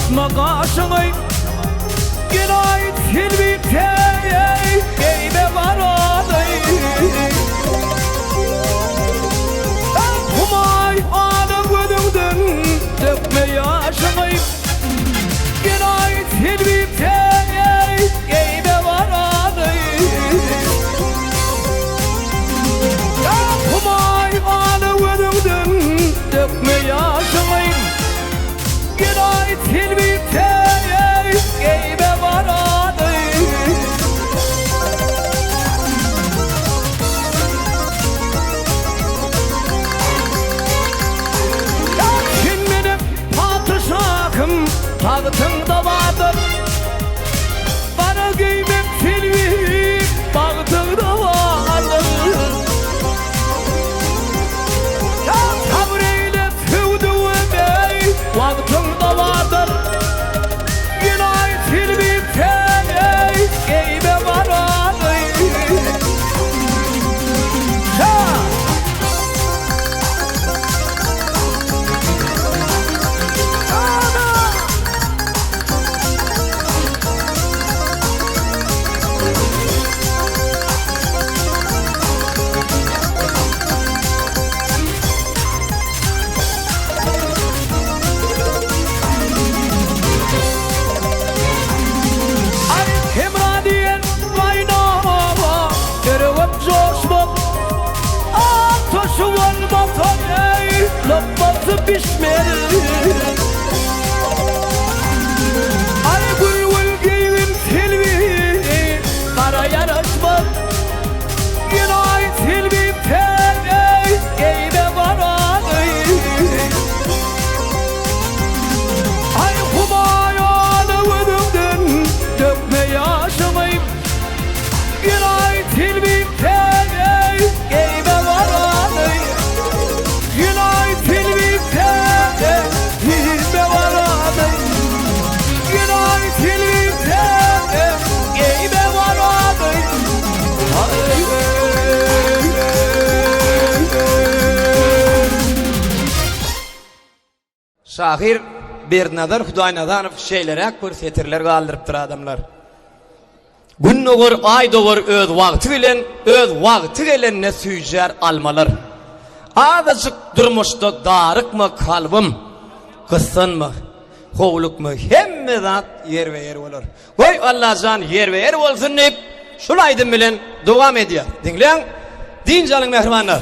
açma kaşını Günay tilbite Geybe varadı Kumay ana gözünden Dökme yaşını Günay tilbite Geybe varadı Kumay ana gözünden Dökme yaşını Günay tilbite Geybe varadı Kim benim padişahım Tahtımda vardır Bana giymem tilbi Bahtımda vardır Sabreyle tüvdüğüme Vaktımda vardır Günay tilbite Geybe varadı Lokması pişmeli Ay gülgül giyim tilbi Kara yaraşmaz Günay tilbi Geybe varadı Ay kumayana vüdümden Dökme yaşımı Günay tilbi Geybe varadı Günay tilbite Geybe varadı Günay tilbite Geybe varadı Şahir bir nazar Hudaý Nazarov şeýlere körsetirler galdyrıpdyr adamlar. Gün ogur, ay dogur öz wagty bilen, öz wagty gelenine süýjer almalar. Azıcık durmuşda darıkma kalbim, kısınma, hovlukma, hemme zat yer ve yer olur. Koy Allah can yer ve yer olsun deyip, şulaydım bilen devam ediyor. Dinleyin, din canın mehrimanlar.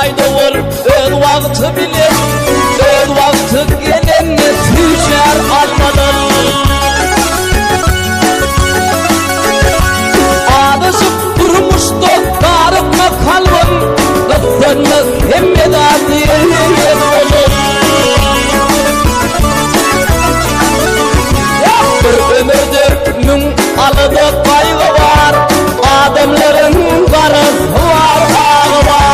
Ay doğur, öz vakti bilir, öz vakti gelenine süýjer almalar. Adyşyp durmuşda darıkma kalbim, kıssanmaz hemme zat yer olur. Bir ömürdir mün alyda gaýgy var, adamlaryň garasy var, agy var.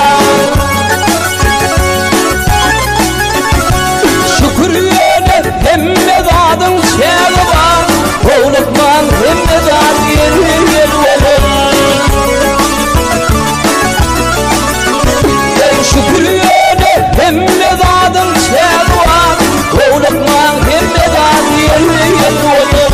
Hemme zadyň şäli bar, hovlukman hemme zat yer olur. Şükürýene hemme zadyň şäli bar, hovlukman hemme zat yer olur.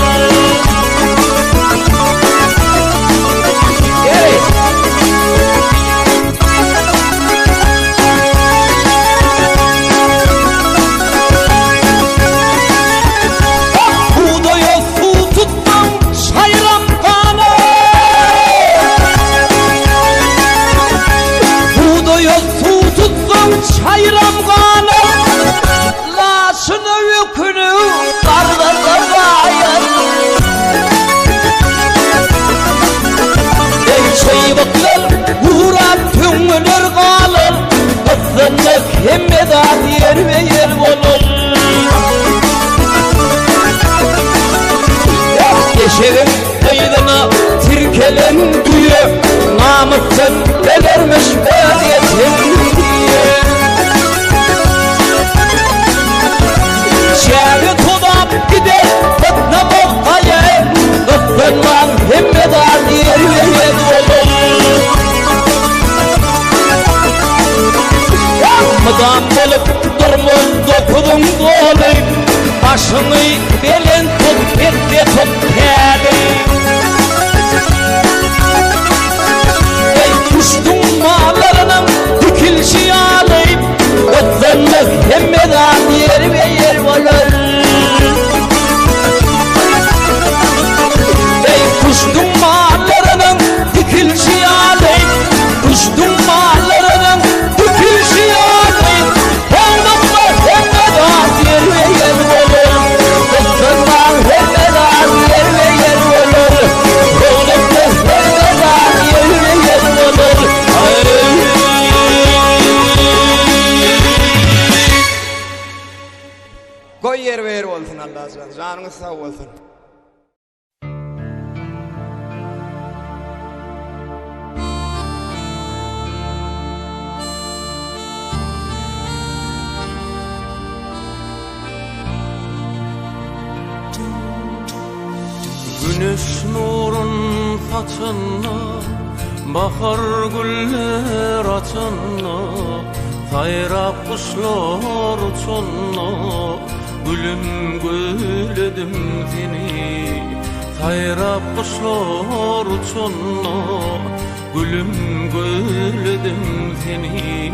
şehir kıyıdına tirkelen düye namussen belirmiş veliyetin diye şehri tudap gider fıtna bokkaya gıfırman hemmedar yerine olur Mıdan bolup durmuz dokudum dolayıp başını belin tut etti tut kedi Ey kuştum mallarının dikilşi alayıp ötzenmez hemmedan yer ve yer olur Ey kuştum mallarının dikilşi alayıp kuştum mallarının dikilşi alayıp Koy yer ver olsun Allah aşkına, canınız sağ olsun. Güneş nurun saçını, bahar güller açını, sayrap kuşlar uçunu, gülüm gülledim seni. Sayrap kuşlar uçunu, gülüm gülledim seni.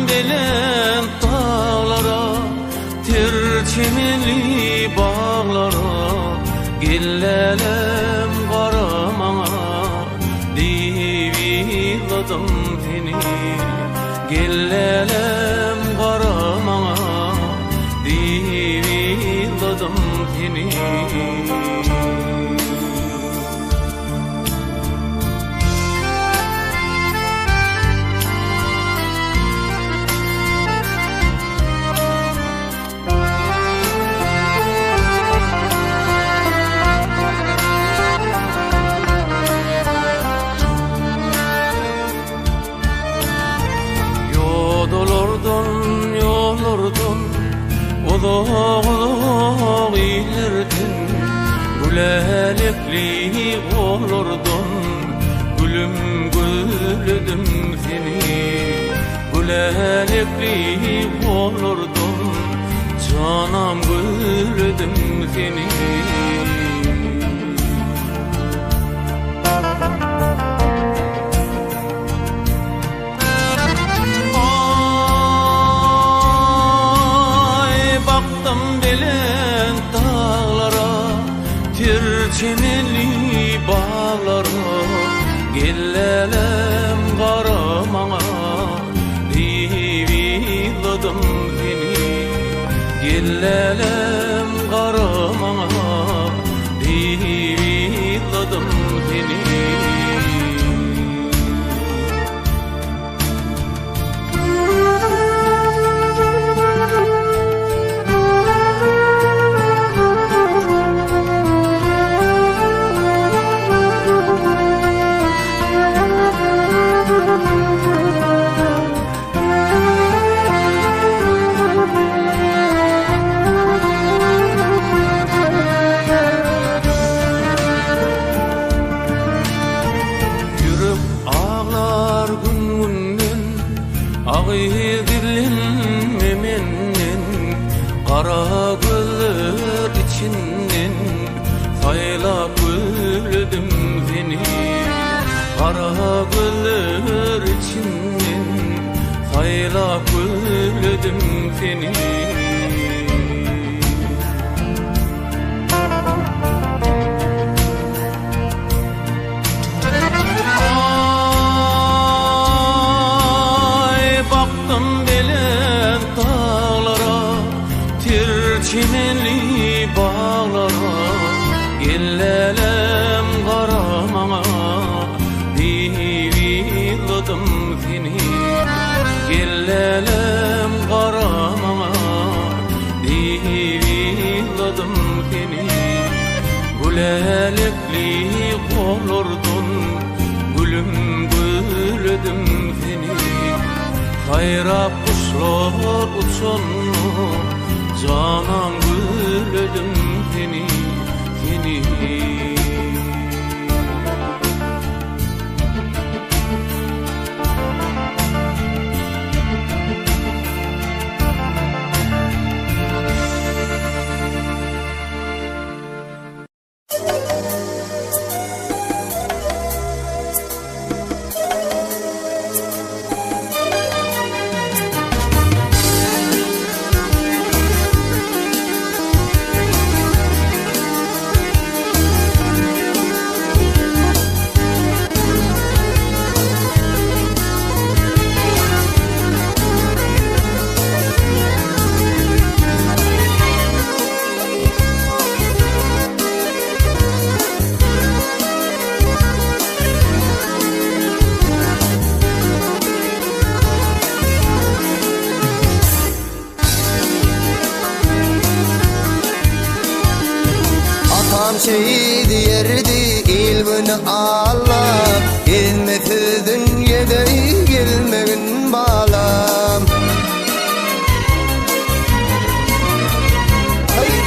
Belen dağlara, terçimeli bağlara, gellelem qaramana, diviladım seni. Gellelem qaramana, diviladım seni. Uzak ilerden gülelekli olurdun Gülüm gülledim seni Gülelekli olurdun Canım gülledim seni Belen dağlara, terçimeli bağlara, gellelem qaramana, diviladım seni. Gellelem qaramana, diviladım seni. Kara güller içinden saylap gülledim seni. Kara güller içinden saylap gülledim seni. Çimenli bağlara, gellelem qaramana, sordun, gülüm gülüdüm seni. Hayra kuşlar uçanmu, canam gülüdüm seni, seni. Şehit yerdi ilmini Allah, gelmesi dünyada gelmegin balam.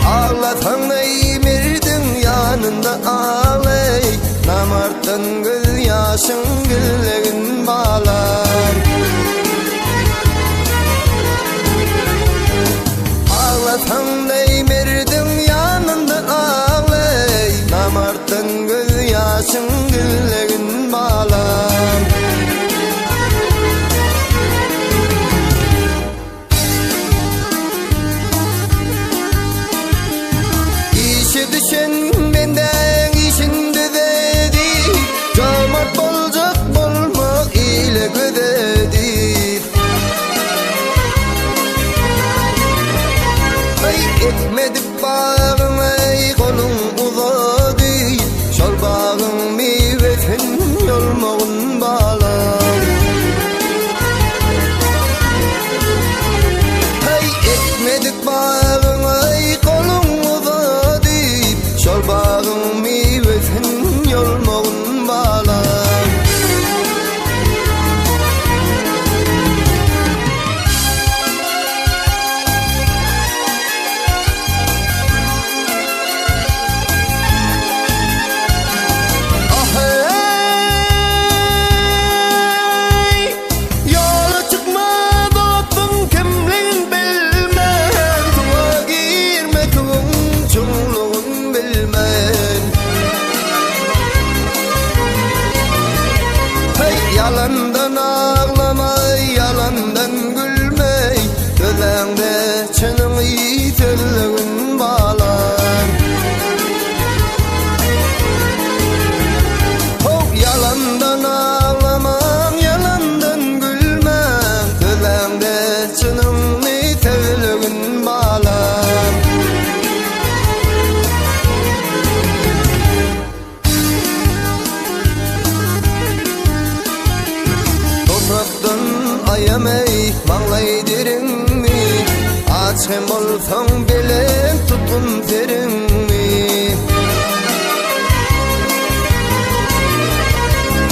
Ağlatan eğmirdin yanında ağlay, namarttan göz yaşın güllegin balam. Ağlatan eğmirdin yanında ağlay, namarttan göz yaşın güllegin balam. İşe düşen benden işinde dedi, cömert bolacak bolmak ile gödedi. Ay etmedik bağın ay kolun uzadı, şol bağın meyvesin yolmağın bağlar. Ay etmedik bağın ay kolun uzadı, şol bağın meyvesin yolmağın bağlar. Yalandan ağlamay, yalandan gülmey, gözlerinde çınım yitirliğin bağlar. Yalandan ağlamam, yalandan gülmem, gözlerinde çınım yitirliğin bağlar. Topraktan ayamay, mağlaydirinmi, açken bolsan belen tutun terinmi.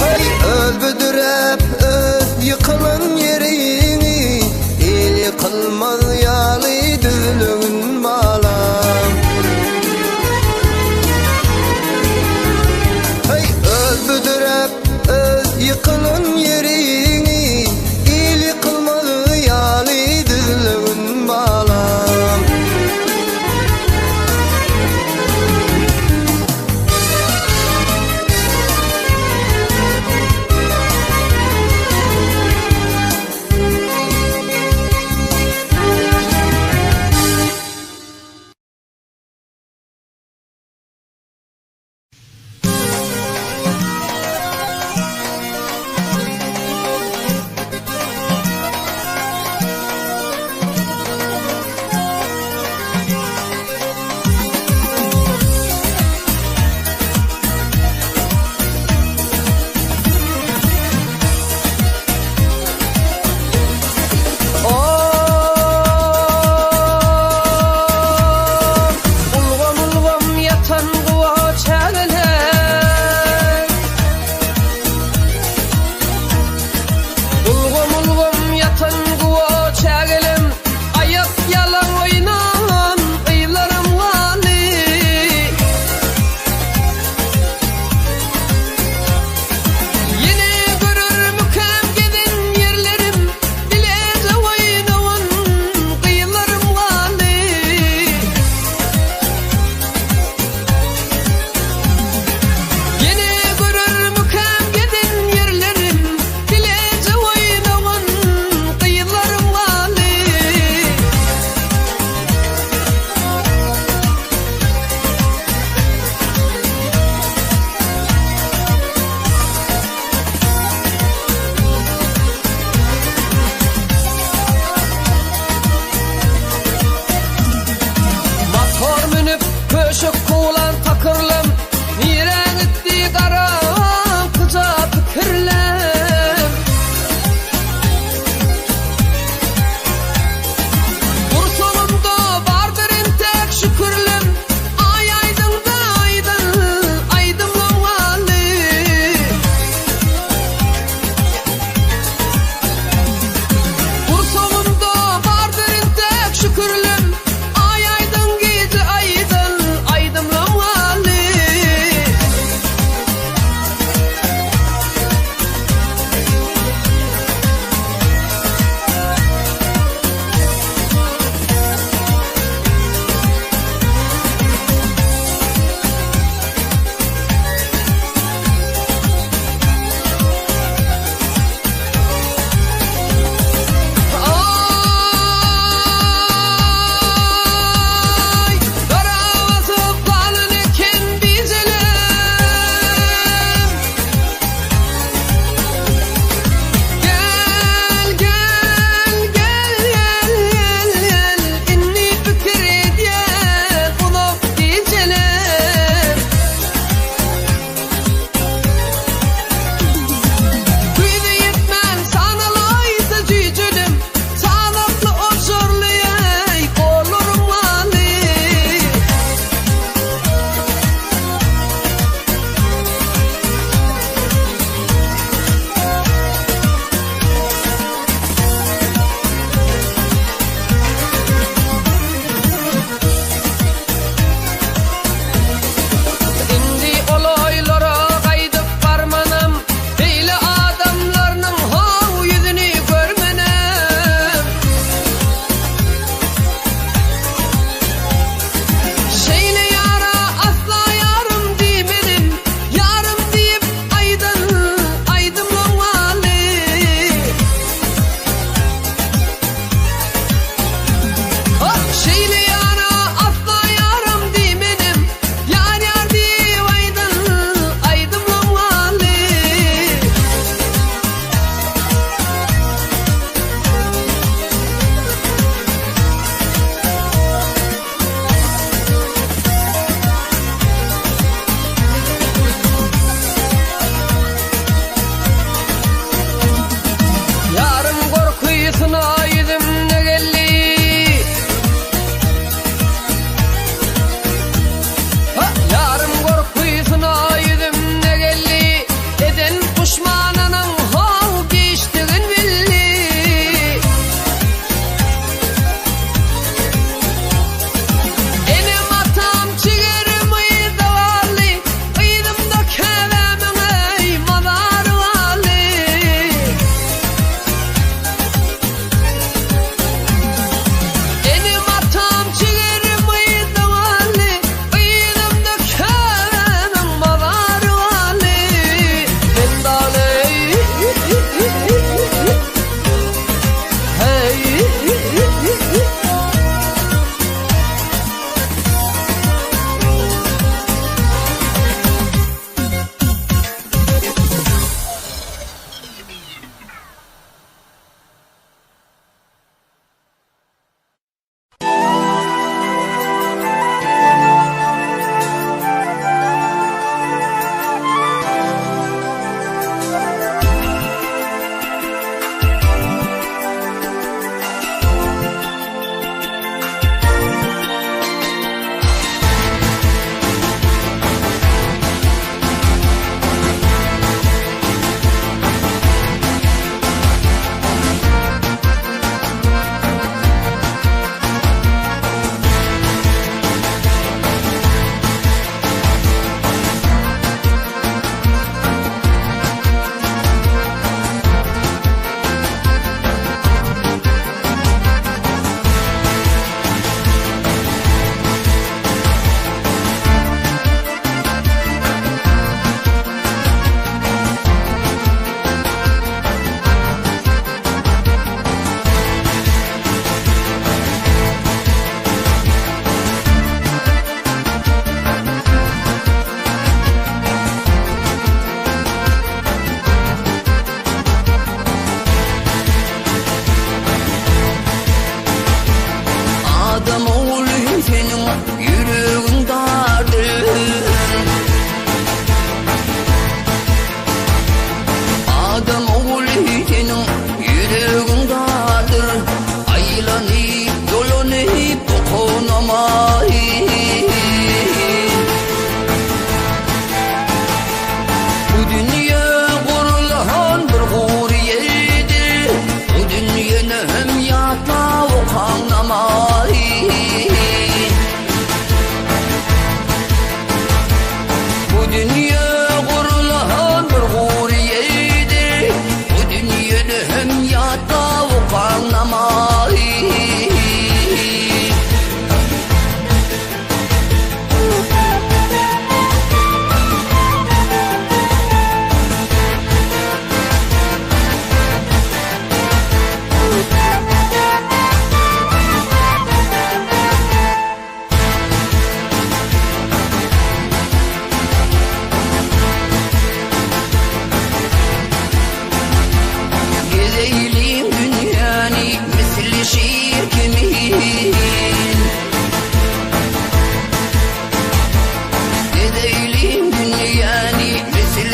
Hey öldürüp öz yıkılan yerini, el yıkılmaz yalı düzlüğün bağlam. Hey öldürüp öz yıkılan yerini, el yıkılmaz yalı düzlüğün bağlam.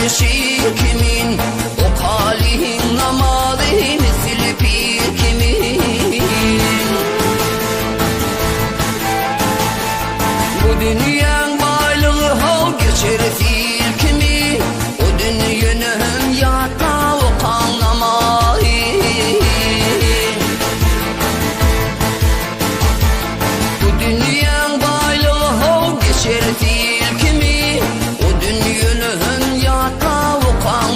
gelişi kimin? O kalihin namalı misil pir kimin? Bu dünyanın baylığı hal geçer fil kimi? O dünyanın yata o kanlamayı. Bu dünyanın baylığı hal geçer fil kimi? O dünyanın yata o kanlamayı.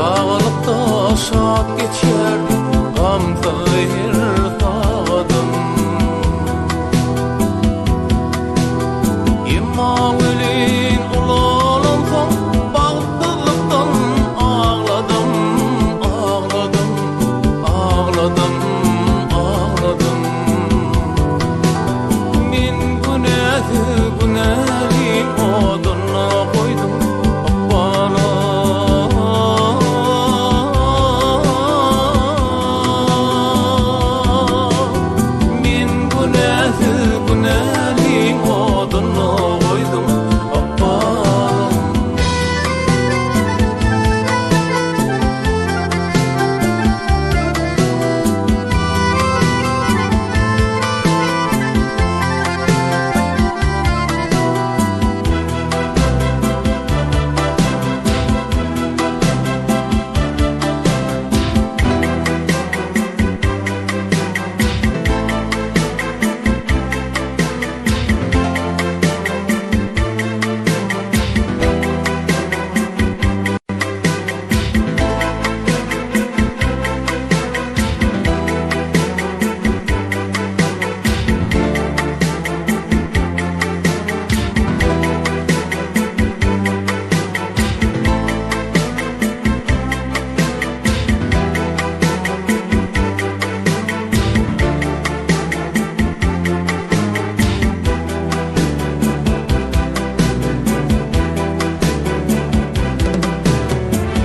Sağlıkta şat geçer gam kayır tadım İmma ölün ulalım kan bağlılıktan ağladım ağladım ağladım ağladım Min günahı günahı oduna koydum bana Min günahı günahı oduna koydum bana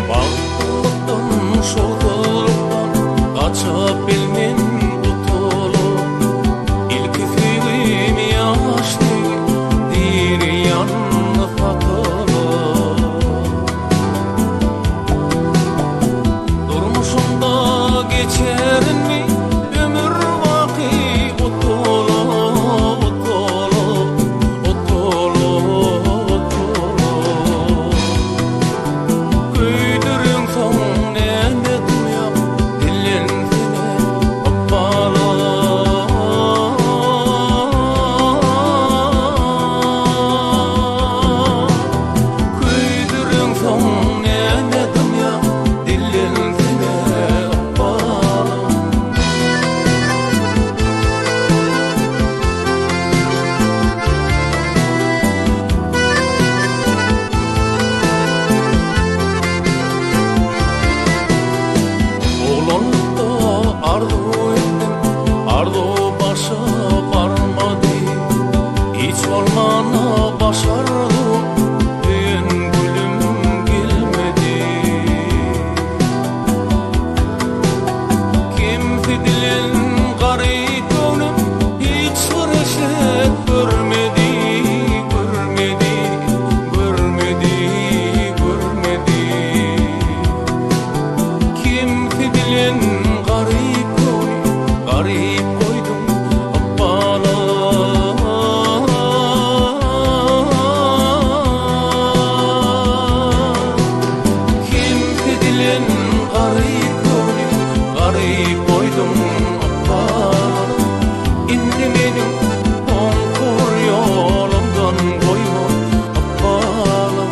Bağlılıktan şolkuluktan kaçıp bilmin tutulu İlk film yaşlı diri yanlı fatılı Durmuşunda geçerin mi ömür vaki utulu utulu utulu utulu Güydürün son nemedim ya Dillin seni apala Güydürün son nemedim ya Dillin seni apala Oğlanlıkta arzu ettim Arzu başa varmadı Hiç olmana başardım Düğün gülüm gelmedi Kimse dilin garip gönlüm Hiç fırışık görmedi Görmedi, görmedi, görmedi Kimse dilin garip koydum bana Kimse dilin garip koydum bana İndi benim konkur yolumdan koyma bana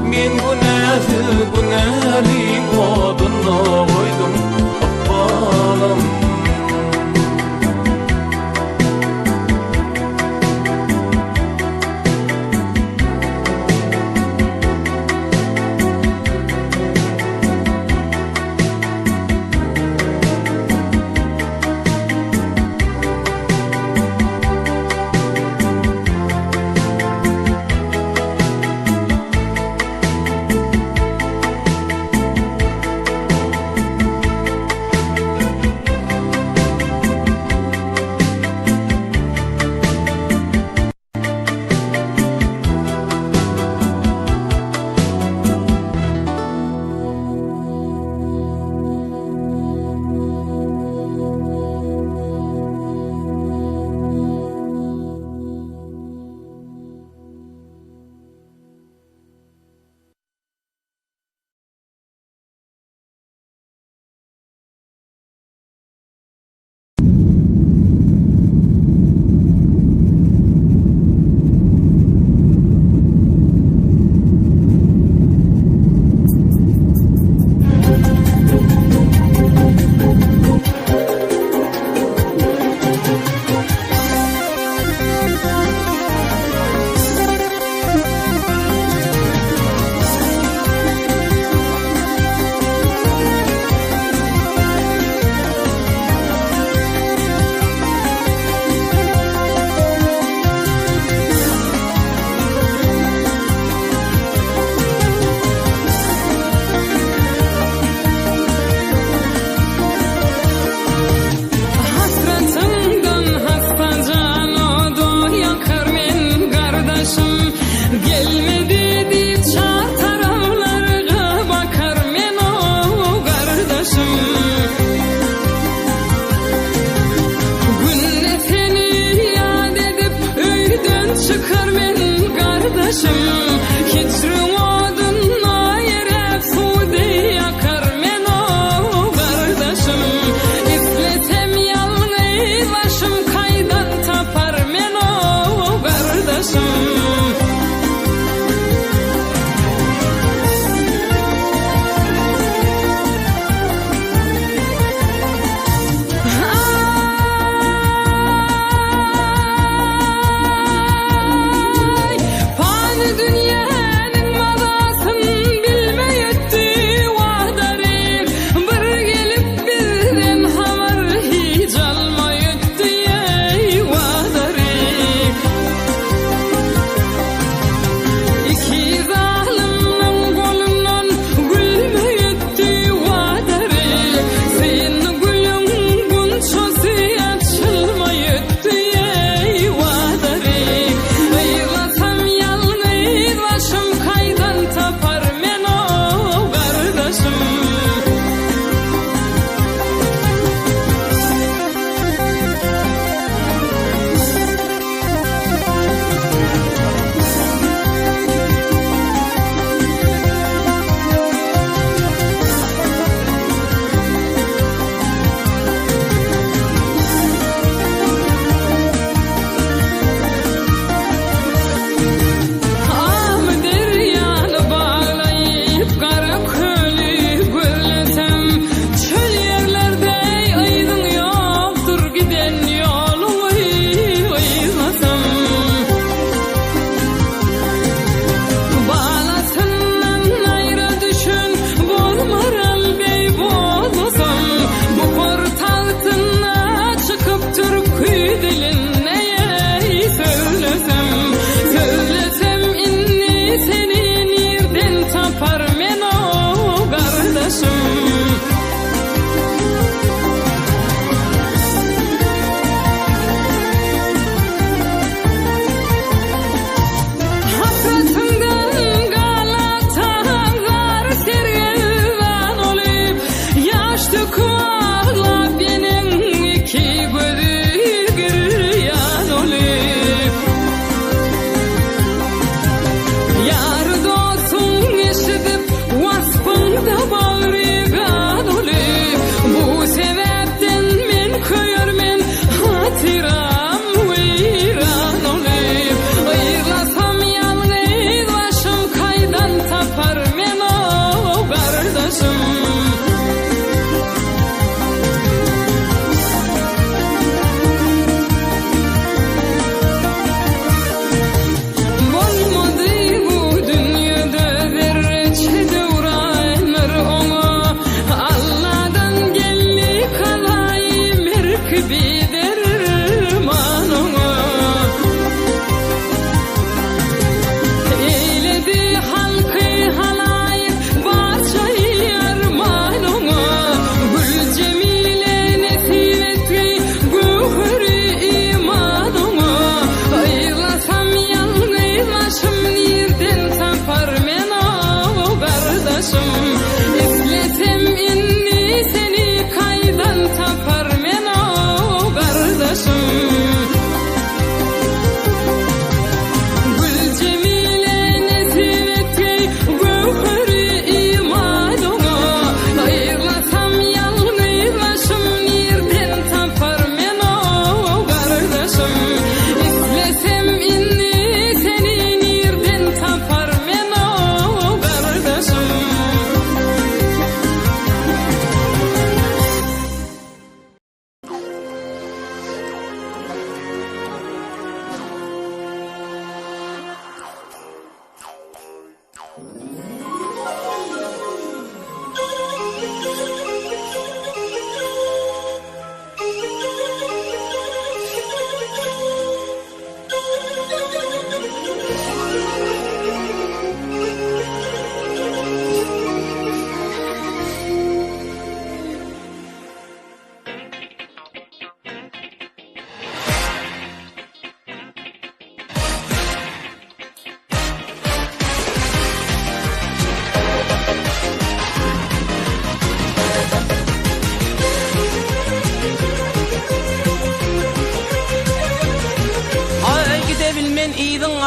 Men günahı günahı oduna koydum balım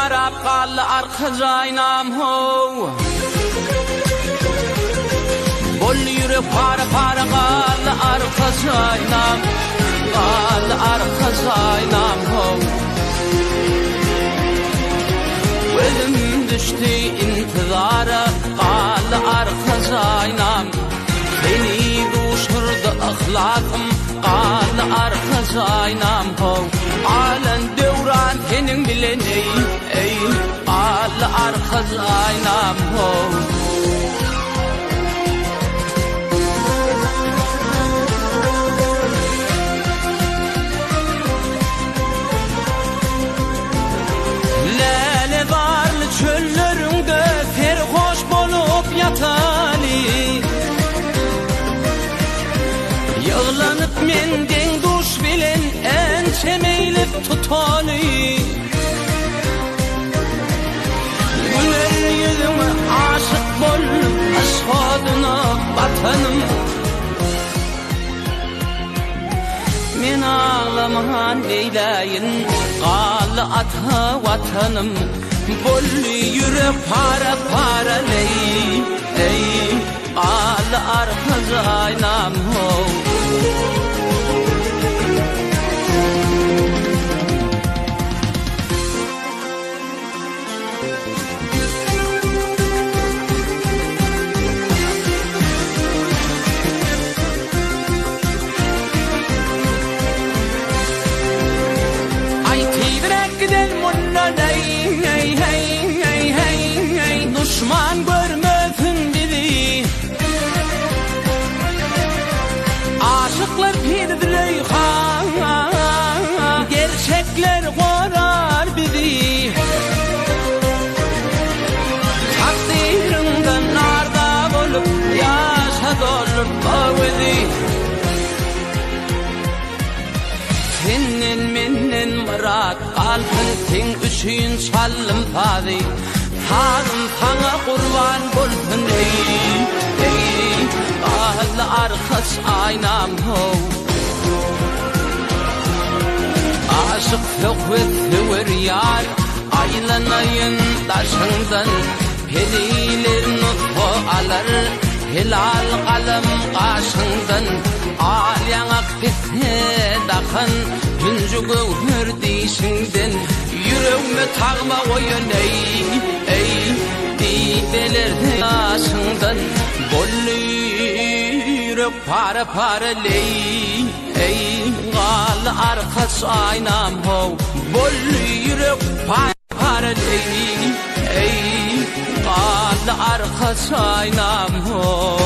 para qallı arka jaynam ho. Bol yürek para qallı arka jaynam, qallı arka jaynam ho. Özüm düştü intizara, qallı arka jaynam. Beni duşurdu ahlakım, qallı arka jaynam ho. Alen devran senin bilen ey, qallı arka jaynam ho. Lale barlı çöllerinde serhoş bolup yatali, yağlanıp menden duş bilen ençemeylip tutali. Güler yüzüme aşık bolup aşkadına vatanım. Men ağlamahan eyleyin, qallı ata vatanım. Bollu yürek para ey, qallı arka jaynam ho. Düşman görmesin bizi, aşıklar pirdirey han, gerçekler korar bizi. Takdirinden narda olup yaşa dolup bağıdı. Senin menin murat kalbin sen üçün çalım tazi. Hanım sana kurban bulsun ey, qallı arkas aynam ho. Aşık yok ve sever yar, aylanayın taşından. Heliler nutfu alır, hilal kalem kaşından. Al yanak bitse dakın, yüncü gövür dişinden. Yüreğime tağma koyun ey, dideler yaşından. Bollu yürek para ley, ey, qallı arkas aynam ho. Bollu yürek para ley, ey, qallı arkas aynam ho.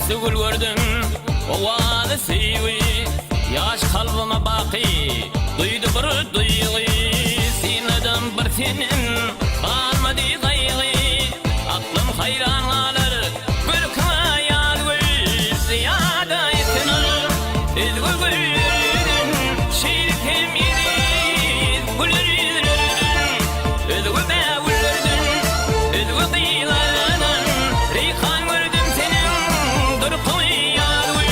Sugul gördüm ovalı sivi, yaş kalbıma baki duydu bir duygu. Sineden bir senin kalmadı kaygı, aklım hayran kalır bir kıyal göz. Ziyada yetinir üzgül güllerin, şirkem yedir güllerin. Üzgül mevlürdün, üzgül kıyılardan, reyhan gördüm senin dur kıyal göz.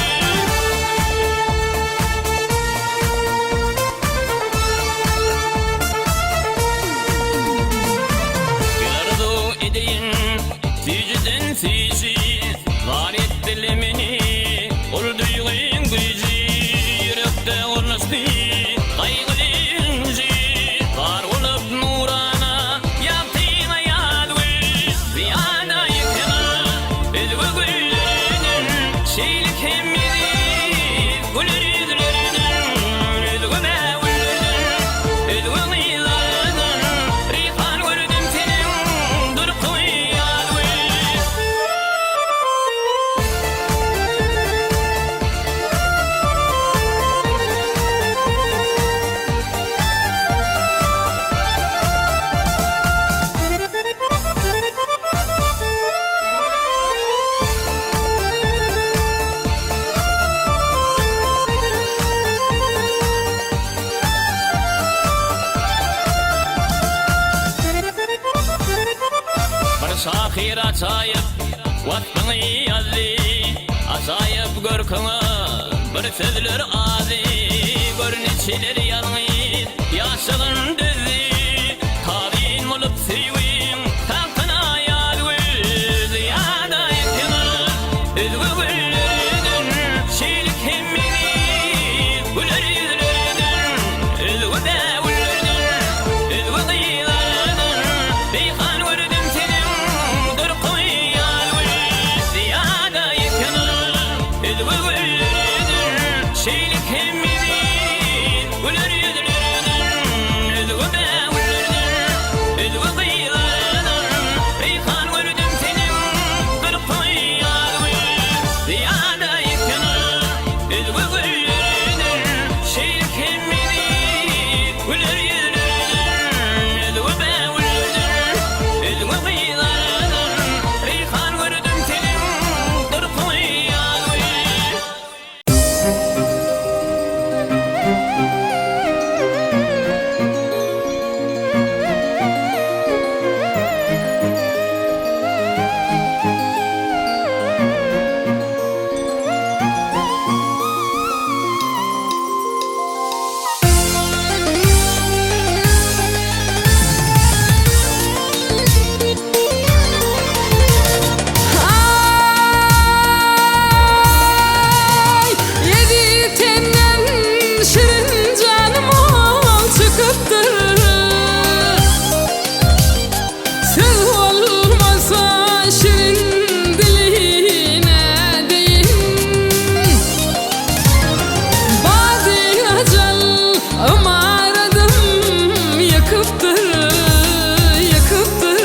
ahir açayıp Vatmını yazdı Açayıp görkünü Bir sözler adı Görünüşler yanıyır Yaşığın düzü Tabin olup sevim Tahtına yazgül Ziyada yıkılır Üzgü güllerden Şilik hemmini Güler yüzlerden Üzgü de güllerden Üzgü kıyılardan Beyhan gördüm senin Dırkı yazgül Ziyada yıkılır Üzgü güllerden Şilik hemmini Güler yüzlerden Üzgü de güllerden Üzgü kıyılardan Beyhan gördüm senin Dırkı yazgül Ziyada yıkılır Üzgü güllerden Şilik hemmini Güler yüzlerden Üzgü de güllerden Üzgü kıyılardan Beyhan gördüm senin Dırkı yazgül Ay, yedi tenden şirin canım ol çıkıptır. Söz olmasa şirin diline değin. Bazı acal umaradım yakıptır, yakıptır.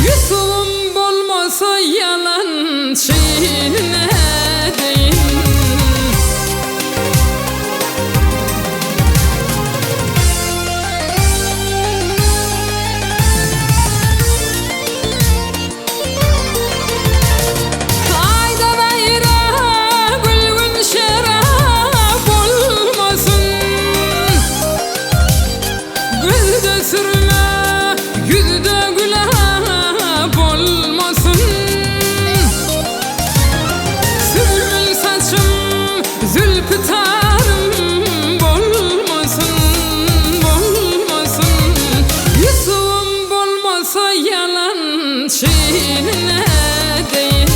Yüzüm bolmasa yalan şeyine değin. Ayda bayrağı gülgün şerap olmasın. Gülde sürme, yüzde gülap olmasın. Sürmül saçım, zülfü tarım bolmasın, bolmasın. Yüzüm bolmasa yalan şeyine değin.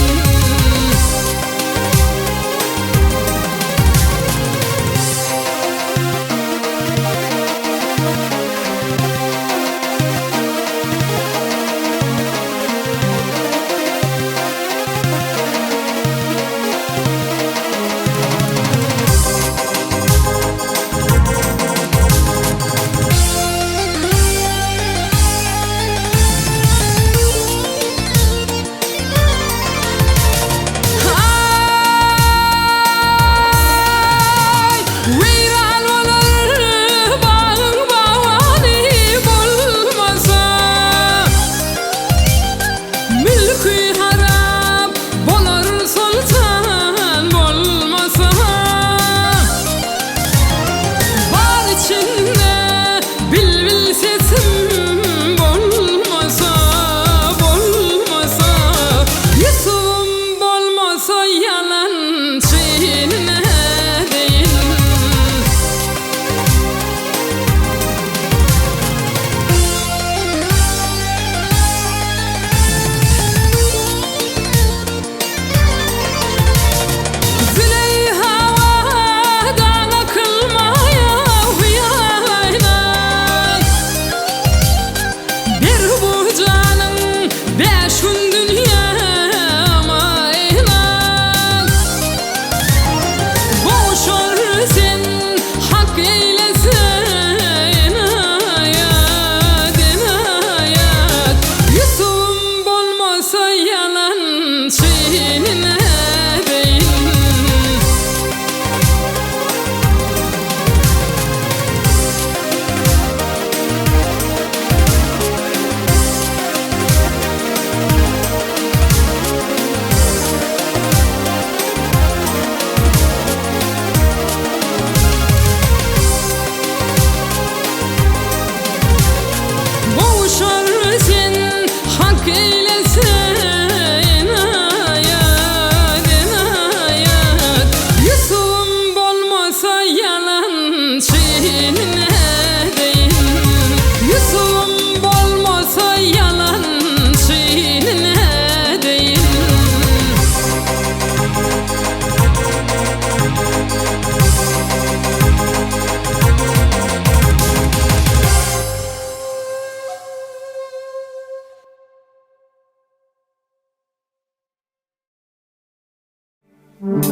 Yaranlar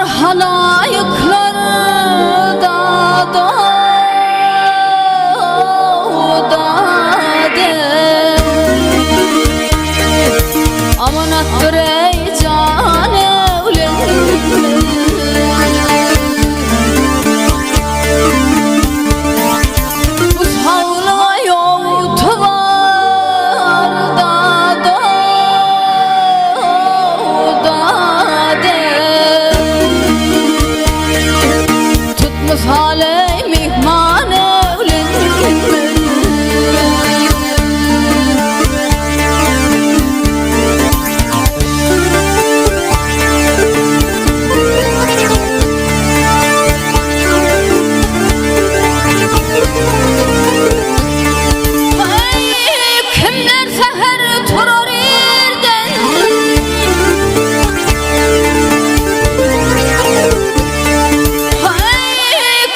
halayıklar de aman attır ey can evlen bu havla yoğutu var tutmuş hale mihman evlen kimler seher turur yerden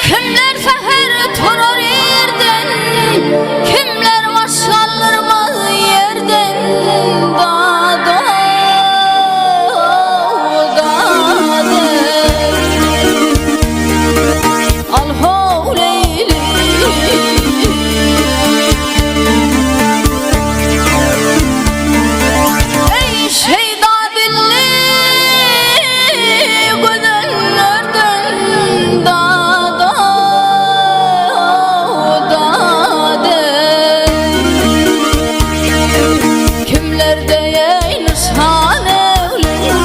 kimler seher turur yerden kimler maşallırmaz yerden al hoğleyli ey şeyda dilli gözlerden kimler deyey nişan evlen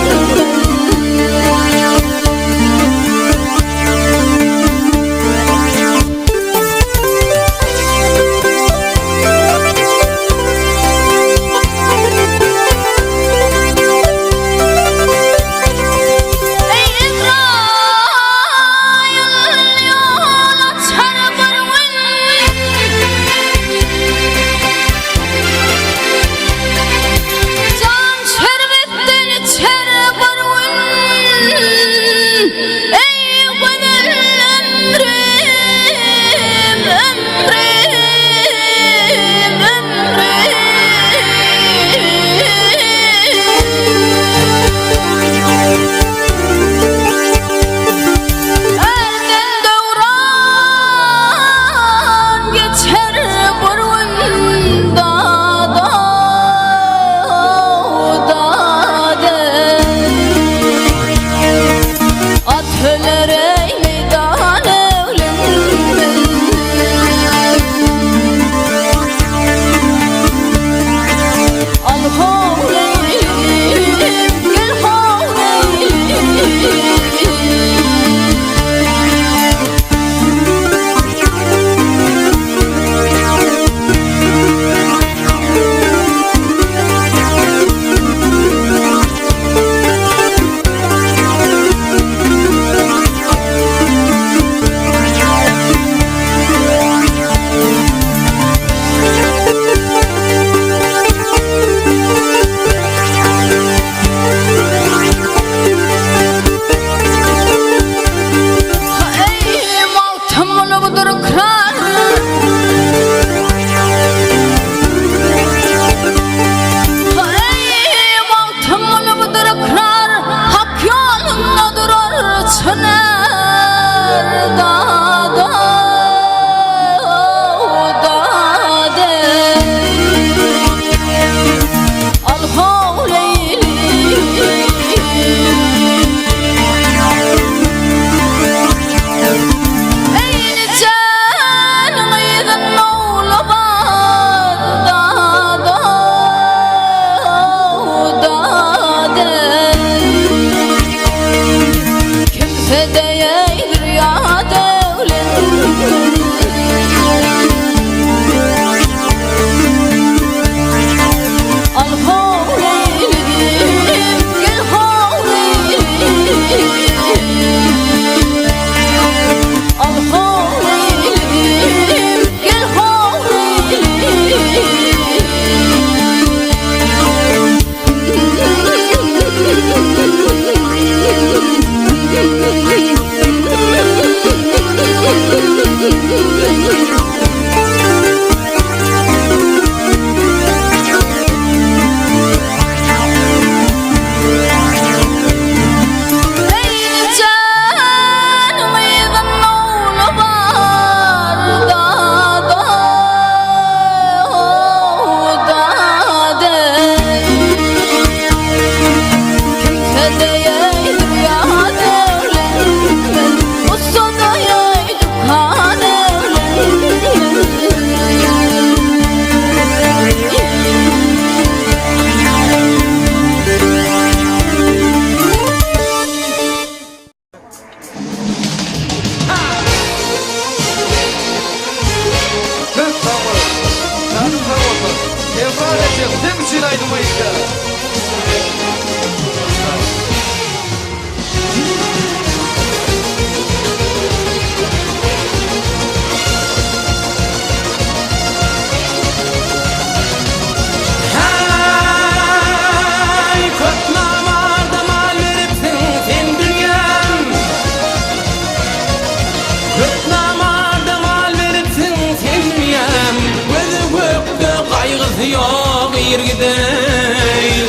yer gideyim.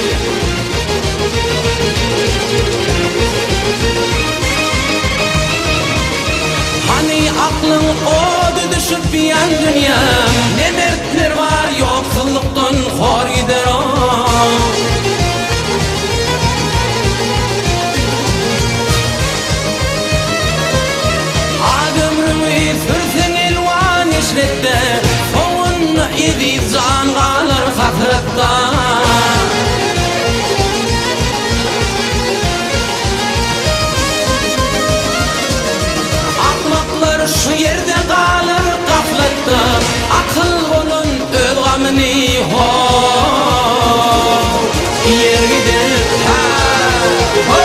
Hani aklın odu düşüp bir yan dünya, ne dertler var yoksulluktan hor gider o. Ömrümü sürsen elvan işlette, soğun idi can kalır hasretta. Akmaklar şu yerde kalır gaflette, akıl olun öz gamını ho. Yer gider ha ho.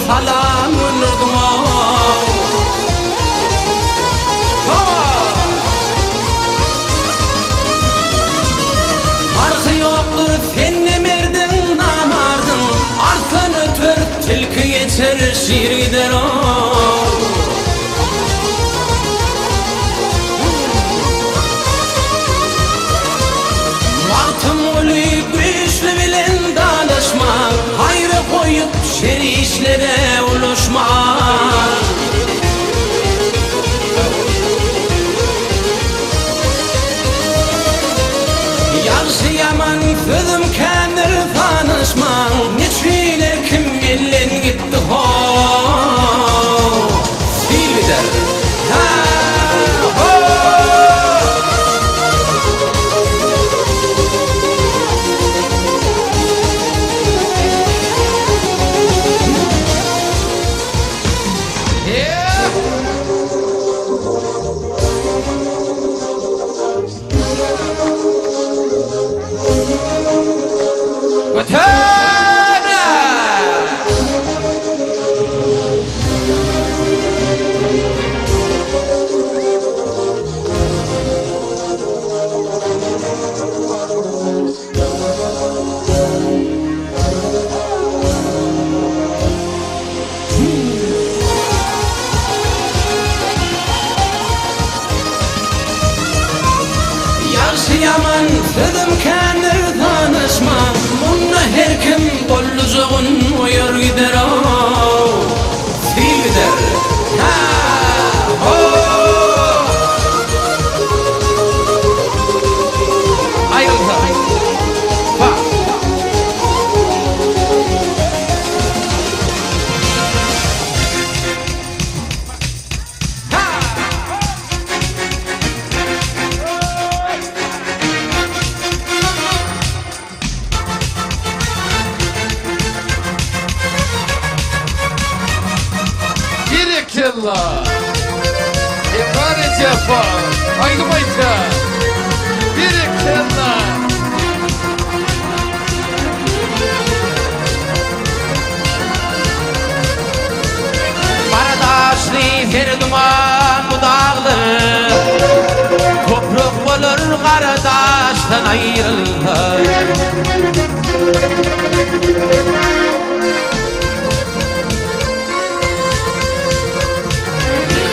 Salam olurdum Farkı yoktur sen ne merdin namardın, arsan ötür tilki geçer şiir gider o. Vaktim olu güçlü bilen danışma, hayrı koyup şer işlere uluşma. Yaxşı yaman sözüm kendir tanışma, neçiler kim elden gitti ho. Silvider ha ho. Yaman sözüm kendir tanışma, bununla her kim bollucuğun uyur gider o. Silvider ha ho. Ayrılsa bak. Killa İmran Cefa Haydi bayta Bir killa Kardeşli bir duman bu dağlı, topruk olur kardeşten ayrılır.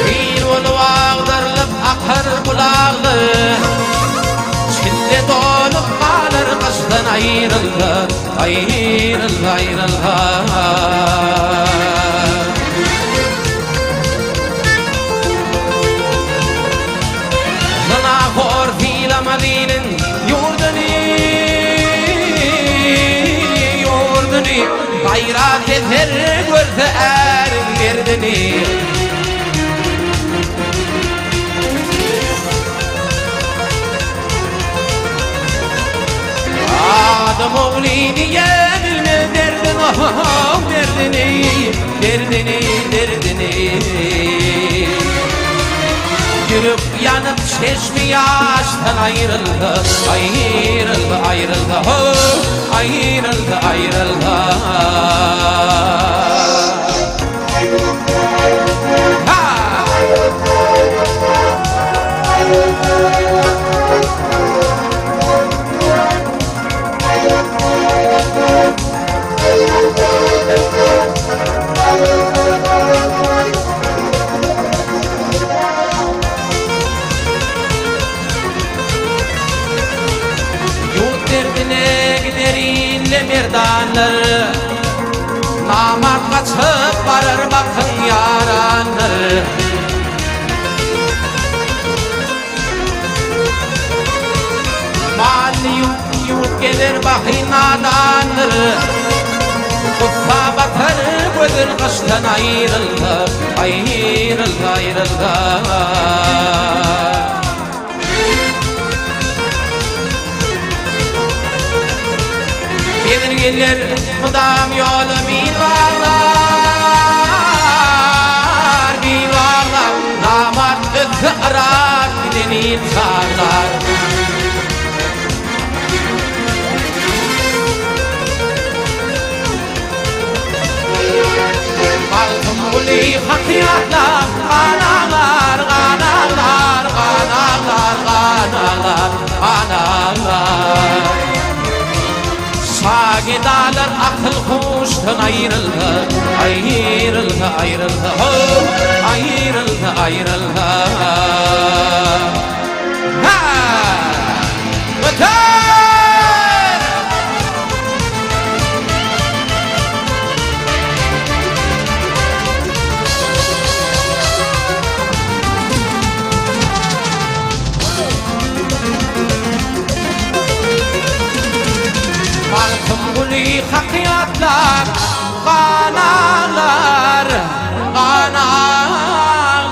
Bir olu ağdırılıp akar bulağlı, çille dolup kalır kıştan ayrılır. Ayrılır, ayrılır. Hor fila Madinin yurdunu gayrat eder görse erin derdini. Adam oğlini yenilmez derdin, oh derdini, derdini, derdini. Yürüp yanıp çeşmi yaştan ayrıldı, ayrıldı, ayrıldı, oh, ayrıldı, ayrıldı. varır bakın yaranır. Mali yurt gelir bahinadanır. Kutsa batır gözün kıştan ayrıldı, ayrıldı, ayrıldı. Gelir mudam yolu bivarlar, bivarlar. Damat ötü arar gideni çağırlar. Altın uli hakiyatlar, analar, analar, analar, analar, analar. Sagidalar akıl kuştan ayrıldı, ayrıldı, ayrıldı, ayrıldı, ayrıldı. Ha! Öter! Malkımguli hakiyatlar, kanalar, kanalar,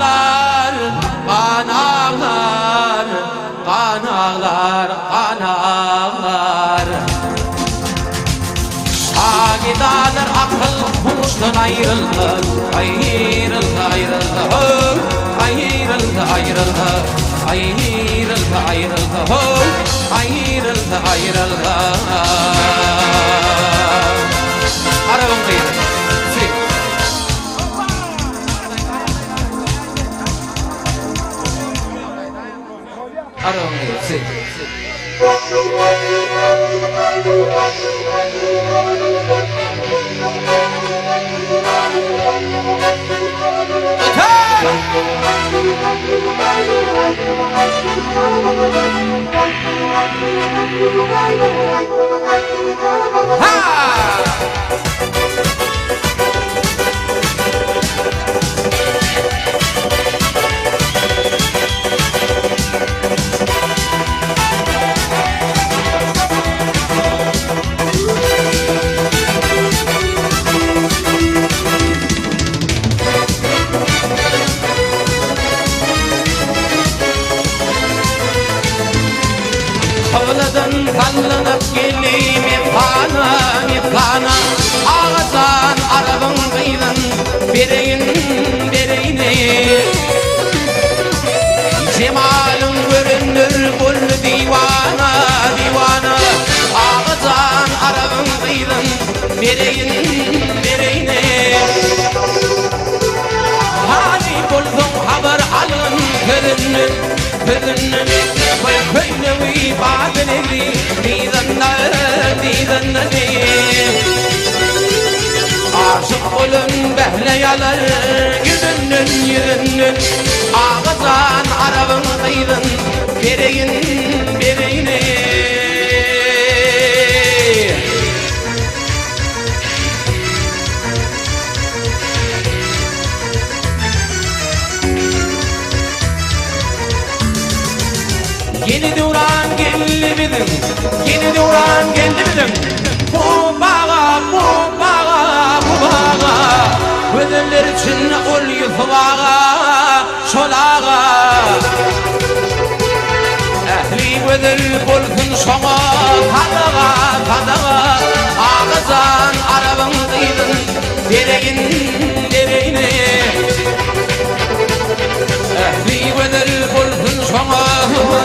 kanalar, kanalar, kanalar. Sagidalar akıl kuştan ayrıldı, ayrıldı, ayrıldı, ayrıldı, ayrıldı. Ayrıldı, ayrıldı, ayrıldı, ayrıldı. Arabam değil. Arabam değil. Havladan sallanıp geleyim ifana, ifana. Ağızdan arabın kıydın, bereyin, bereyine. Cemalın görünür kul divana, divana. Ağızdan arabın kıydın, bereyin, bereyine. Hani buldum haber alın, görünür, görünür. Köyne ibadeli didanlar, didanlar. Aşık olun behleyalar, yürünün, yürünün. Ağızdan arabın kıydın, bereyin, bereyine. Yeni duran geldi bizim, yeni duran geldi bizim. Bu bağa, bu bağa, bu bağa. Gözler için ol yufağa, şolağa. Ehli gözler bulsun şoğa, tadağa, tadağa. Ağızdan arabın kıydın, dereyin, dereyine. Ehli gözler bulsun şoğa,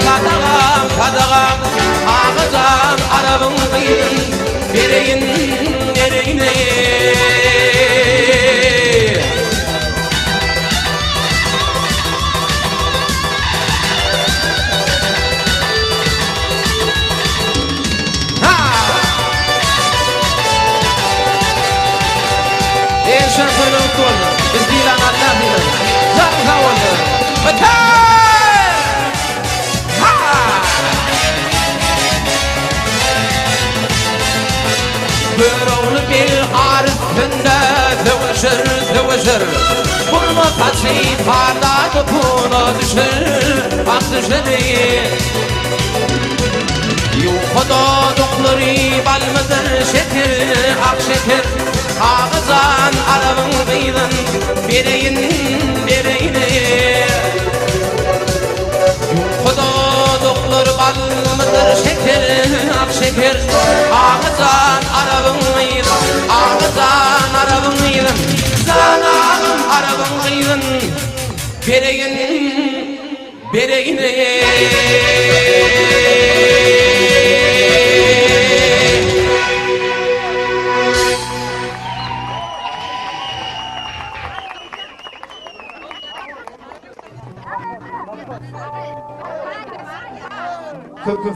kadağım, kadağım. Ağızdan arabın kıydın, bereyin, dereyine. Eşen söyle utoldu, biz dilan Allah bilir. Zarza oldu, öter! Böğrünü bir arifinde, zıvışır, zıvışır. parda topuna düşer, ak düşer. Yuhududukları balmıdır şeker, ak şeker. Ağızan arabın kıydın, bereyin, bereyine. Yuhududukları balmıdır şeker, ak şeker. Ağızan arabın kıydın, ağızan arabın kıydın. Zanağım arabın kıydın, bereyin, bereyine.